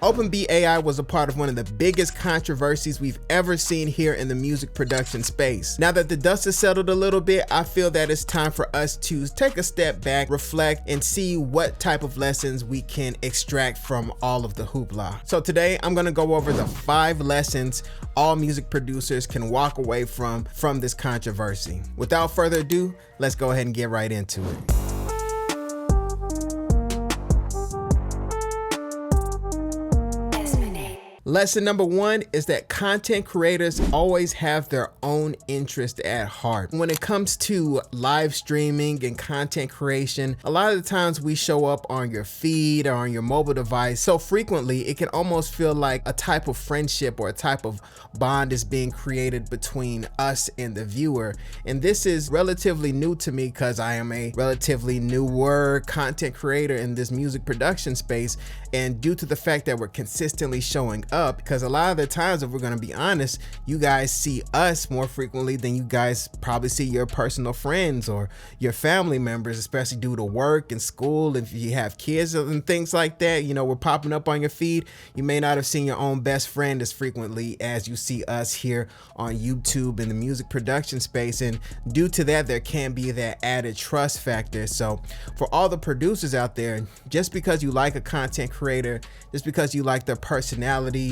OpenBeat AI was a part of one of the biggest controversies we've ever seen here in the music production space. Now that the dust has settled a little bit, I feel that it's time for us to take a step back, reflect, and see what type of lessons we can extract from all of the hoopla. So today I'm gonna go over the 5 lessons all music producers can walk away from this controversy. Without further ado, let's go ahead and get right into it. Lesson number 1 is that content creators always have their own interest at heart. When it comes to live streaming and content creation, a lot of the times we show up on your feed or on your mobile device so frequently it can almost feel like a type of friendship or a type of bond is being created between us and the viewer. And this is relatively new to me because I am a relatively newer content creator in this music production space, and due to the fact that we're consistently showing up, because a lot of the times, if we're going to be honest, you guys see us more frequently than you guys probably see your personal friends or your family members, especially due to work and school. If you have kids and things like that, you know, we're popping up on your feed. You may not have seen your own best friend as frequently as you see us here on YouTube in the music production space, and due to that, there can be that added trust factor. So for all the producers out there, just because you like a content creator, just because you like their personalities,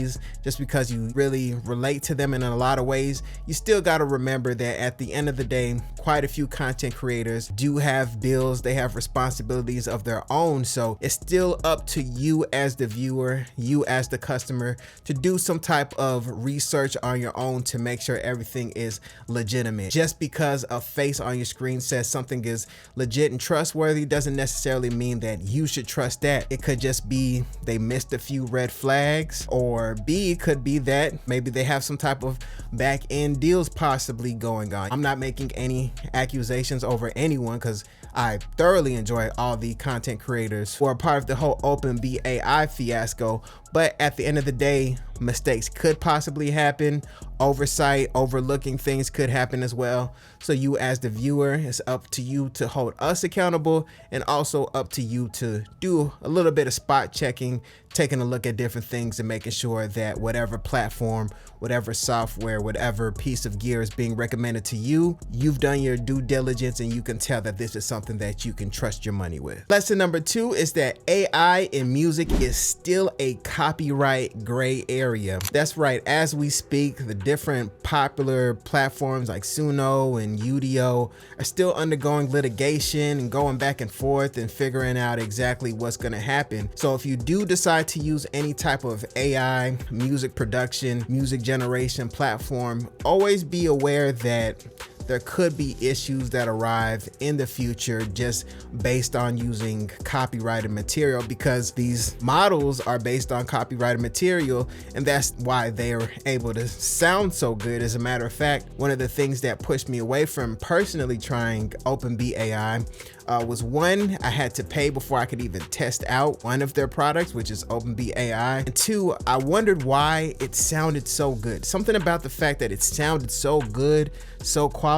just because you really relate to them in a lot of ways, you still got to remember that at the end of the day, quite a few content creators do have bills, they have responsibilities of their own. So it's still up to you as the viewer, you as the customer, to do some type of research on your own to make sure everything is legitimate. Just because a face on your screen says something is legit and trustworthy doesn't necessarily mean that you should trust that. It could just be they missed a few red flags, or B, it could be that maybe they have some type of back end deals possibly going on. I'm not making any accusations over anyone because I thoroughly enjoy all the content creators who are part of the whole OpenBeat AI fiasco, but at the end of the day, mistakes could possibly happen. Oversight, overlooking things could happen as well. So you as the viewer, it's up to you to hold us accountable, and also up to you to do a little bit of spot checking, taking a look at different things and making sure that whatever platform, whatever software, whatever piece of gear is being recommended to you, you've done your due diligence and you can tell that this is something that you can trust your money with. Lesson number 2 is that AI in music is still a copyright gray area. That's right, as we speak, the different popular platforms like Suno and Udio are still undergoing litigation and going back and forth and figuring out exactly what's going to happen. So if you do decide to use any type of AI music production, music generation platform, always be aware that there could be issues that arrive in the future just based on using copyrighted material, because these models are based on copyrighted material, and that's why they're able to sound so good. As a matter of fact, one of the things that pushed me away from personally trying OpenBeat AI was, one, I had to pay before I could even test out one of their products, which is OpenBeat AI. And 2, I wondered why it sounded so good. Something about the fact that it sounded so good, so quality,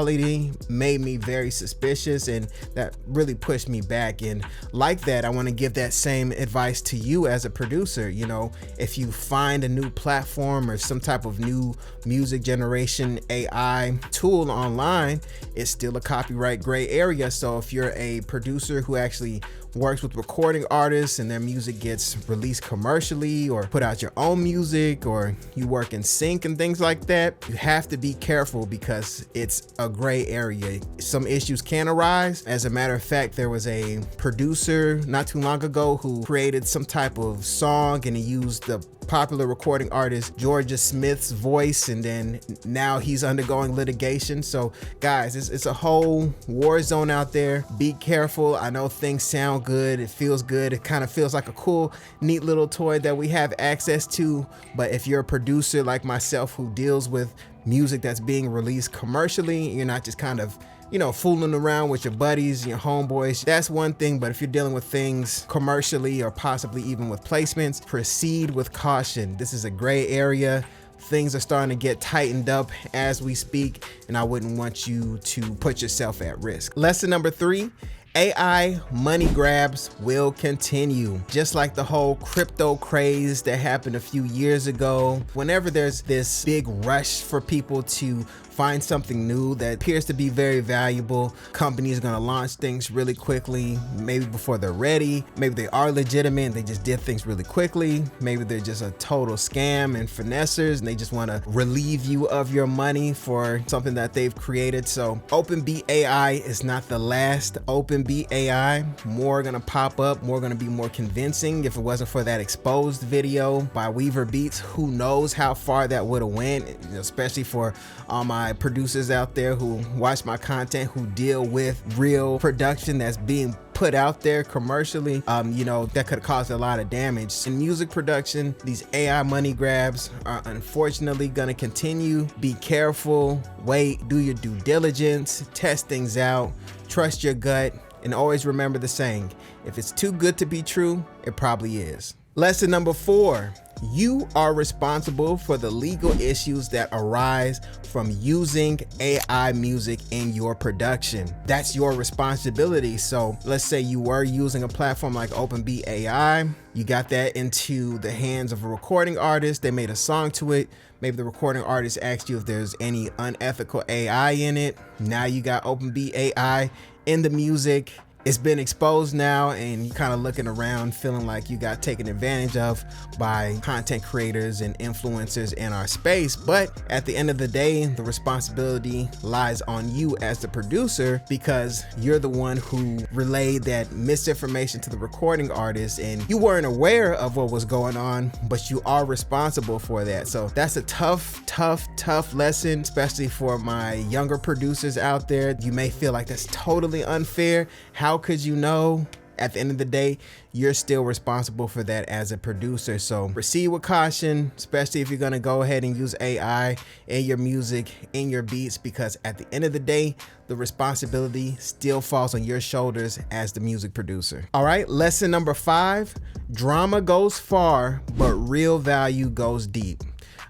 made me very suspicious, and that really pushed me back. And like that, I want to give that same advice to you as a producer. You know, if you find a new platform or some type of new music generation AI tool online, it's still a copyright gray area. So if you're a producer who actually works with recording artists and their music gets released commercially, or put out your own music, or you work in sync and things like that, you have to be careful because it's a gray area. Some issues can arise. As a matter of fact, there was a producer not too long ago who created some type of song and he used the popular recording artist Georgia Smith's voice, and then now he's undergoing litigation. So guys, it's a whole war zone out there. Be careful. I know things sound good, it feels good, it kind of feels like a cool, neat little toy that we have access to, but if you're a producer like myself who deals with music that's being released commercially, you're not just kind of, you know, fooling around with your buddies, your homeboys, that's one thing. But if you're dealing with things commercially or possibly even with placements, proceed with caution. This is a gray area. Things are starting to get tightened up as we speak, and I wouldn't want you to put yourself at risk. Lesson number 3, AI money grabs will continue. Just like the whole crypto craze that happened a few years ago. Whenever there's this big rush for people to find something new that appears to be very valuable, companies are gonna launch things really quickly, maybe before they're ready. Maybe they are legitimate and they just did things really quickly. Maybe they're just a total scam and finessers and they just wanna relieve you of your money for something that they've created. So OpenBeat AI is not the last OpenBeat AI. More are gonna pop up, more gonna be more convincing. If it wasn't for that exposed video by Weaver Beats, who knows how far that would have went, especially for all my producers out there who watch my content, who deal with real production that's being put out there commercially. That could cause a lot of damage. In music production, these AI money grabs are unfortunately gonna continue. Be careful, wait, do your due diligence, test things out, trust your gut, and always remember the saying, if it's too good to be true, it probably is. Lesson number 4. You are responsible for the legal issues that arise from using AI music in your production. That's your responsibility. So let's say you were using a platform like OpenBeat AI, you got that into the hands of a recording artist, they made a song to it, maybe the recording artist asked you if there's any unethical AI in it. Now you got OpenBeat AI in the music. It's been exposed now and you're kind of looking around feeling like you got taken advantage of by content creators and influencers in our space. But at the end of the day, the responsibility lies on you as the producer, because you're the one who relayed that misinformation to the recording artist and you weren't aware of what was going on, but you are responsible for that. So that's a tough lesson, especially for my younger producers out there. You may feel like that's totally unfair. How could you know? At the end of the day, you're still responsible for that as a producer. So proceed with caution, especially if you're gonna go ahead and use AI in your music, in your beats, because at the end of the day, the responsibility still falls on your shoulders as the music producer. All right, lesson number 5, drama goes far, but real value goes deep.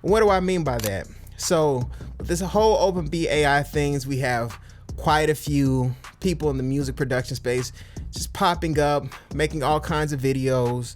What do I mean by that? So with this whole OpenBeat AI things, we have quite a few people in the music production space just popping up, making all kinds of videos,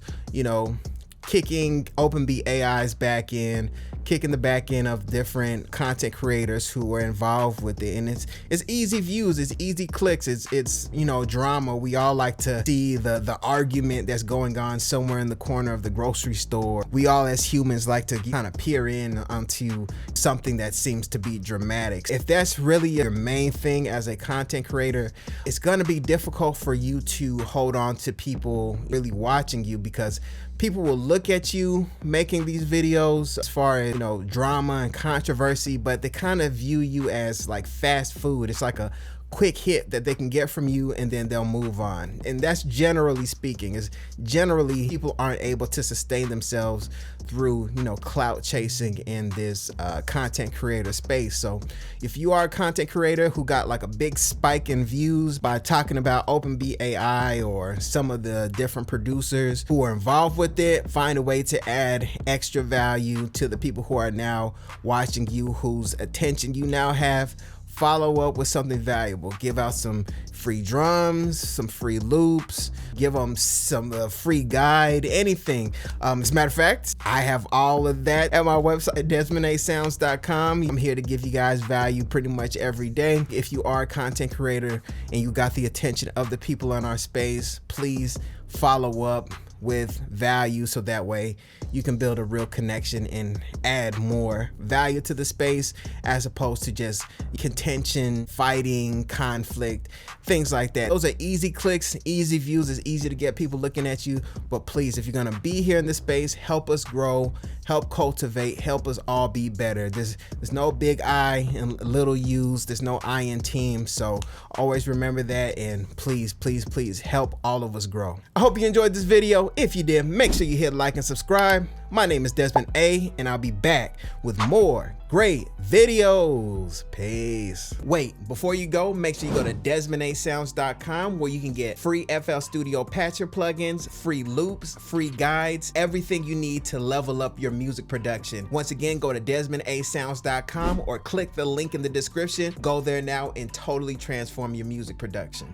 kicking OpenBeat AI's back end, kicking the back end of different content creators who were involved with it. And it's easy views, it's easy clicks, it's drama. We all like to see the argument that's going on somewhere in the corner of the grocery store. We all as humans like to kind of peer in onto something that seems to be dramatic. If that's really your main thing as a content creator, it's gonna be difficult for you to hold on to people really watching you, because people will look at you making these videos as far as, drama and controversy, but they kind of view you as like fast food. It's like a quick hit that they can get from you and then they'll move on. And that's generally speaking, is generally people aren't able to sustain themselves through, clout chasing in this content creator space. So if you are a content creator who got like a big spike in views by talking about OpenBeat AI or some of the different producers who are involved with it, find a way to add extra value to the people who are now watching you, whose attention you now have. Follow up with something valuable. Give out some free drums, some free loops, give them some free guide, anything. As a matter of fact, I have all of that at my website, DesmondASounds.com. I'm here to give you guys value pretty much every day. If you are a content creator and you got the attention of the people in our space, please follow up with value, so that way you can build a real connection and add more value to the space, as opposed to just contention, fighting, conflict, things like that. Those are easy clicks, easy views. It's easy to get people looking at you, but please, if you're gonna be here in this space, help us grow, help cultivate, help us all be better. There's no big I and little U's, there's no I in team. So always remember that, and please help all of us grow. I hope you enjoyed this video. If you did, make sure you hit like and subscribe. My name is Desmond A, and I'll be back with more great videos. Peace. Wait, before you go, make sure you go to DesmondASounds.com, where you can get free FL Studio patcher plugins, free loops, free guides, everything you need to level up your music production. Once again, go to DesmondASounds.com or click the link in the description. Go there now and totally transform your music production.